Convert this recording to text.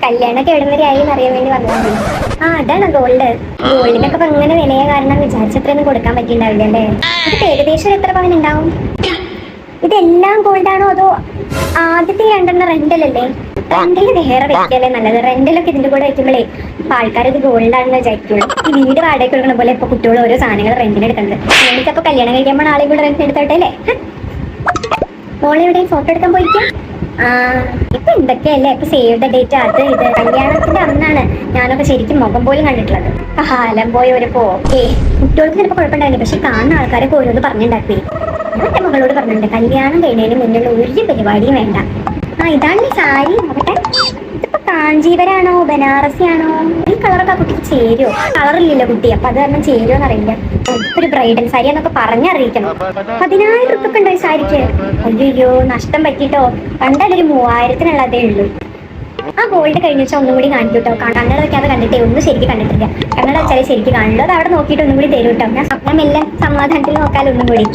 കല്യാണമൊക്കെ എവിടെ വരെ ആയി അറിയാൻ വേണ്ടി വന്നതാണ്. ആ അതാണ് ഗോൾഡ്. ഗോൾഡിനൊക്കെ ഇപ്പൊ ഇങ്ങനെ വിലയ കാരണം വിചാരിച്ചത്രയൊന്നും കൊടുക്കാൻ പറ്റിണ്ടാവില്ല അല്ലേ? ഇത് ഏകദേശം എത്ര പവൻ ഉണ്ടാവും? ഇതെല്ലാം ഗോൾഡാണോ അതോ ആദ്യത്തെ രണ്ടെണ്ണം റെന്റലല്ലേ? റെന്റിൽ വേറെ വെക്കല്ലേ നല്ലത്. റെന്റിലൊക്കെ ഇതിന്റെ കൂടെ വെക്കുമ്പോഴേ ആൾക്കാർ ഇത് ഗോൾഡാണെന്ന് വിചാരിക്കുള്ളൂ. ഈ വീട് വാടക കൊടുക്കുന്ന പോലെ ഇപ്പൊ കുട്ടികൾ ഓരോ സാധനങ്ങൾ റെന്റിന് എടുക്കുന്നത്. എനിക്കപ്പോ കല്യാണം കഴിക്കുമ്പോൾ ആളെ കൂടെ റെന്റ് എടുത്തോട്ടെ അല്ലേ? മോളെ എവിടെയും ഫോട്ടോ എടുക്കാൻ പോയിക്കാം. ആ ഇപ്പൊ എന്തൊക്കെയല്ലേ ഇപ്പൊ സേവ് ദ ഡേറ്റ് അത് ഇത്. കല്യാണത്തിന്റെ അന്നാണ് ഞാനൊക്കെ ശരിക്കും മുഖം പോലും കണ്ടിട്ടുള്ളത്. കാലം പോയ ഒരു പോക്കേ. കുട്ടികൾക്ക് ചിലപ്പോൾ കുഴപ്പമുണ്ടാവില്ല, പക്ഷെ കാണുന്ന ആൾക്കാരൊക്കെ ഓരോന്ന് പറഞ്ഞുണ്ടാക്കി. ഞാൻ എന്റെ മകളോട് പറഞ്ഞിട്ടുണ്ട് കല്യാണം കഴിഞ്ഞതിന് മുന്നുള്ള ഒരു പരിപാടിയും വേണ്ട. ആ ഇതാണ് സാരി. നോക്കട്ടെ, ഇതിപ്പോ കാഞ്ചീപരാണോ ബനാറസി ആണോ? ഈ കളറൊക്കെ ആ കുട്ടിക്ക് ചേരുവോ? കളറില്ലല്ലോ കുട്ടി, അപ്പൊ അത് കാരണം ചേരുവോന്ന് അറിയില്ല. ഒരു ബ്രൈഡൽ സാരി എന്നൊക്കെ പറഞ്ഞറിയിക്കണം. 10,000 റുപ്യൊക്കെ ഉണ്ടോ ഈ സാരിക്ക്? അയ്യോ നഷ്ടം പറ്റിട്ടോ. കണ്ടാലൊരു 3000-നുള്ളതേ ഉള്ളൂ. ആ ഗോൾഡ് കഴിഞ്ഞ വെച്ചാൽ ഒന്നും കൂടി കാണിക്കും കേട്ടോ. കണ്ണട വെക്കാതെ കണ്ടിട്ടേ ഒന്നും ശരിക്കും കണ്ടിട്ടില്ല. കണ്ണട വെച്ചാലേ ശരിക്കും കാണില്ലോ. അത് അവിടെ നോക്കിയിട്ട് ഒന്നും കൂടി തരും കേട്ടോ. ഞാൻ മെല്ലെ സമാധാനത്തിൽ നോക്കാലോ ഒന്നും കൂടി.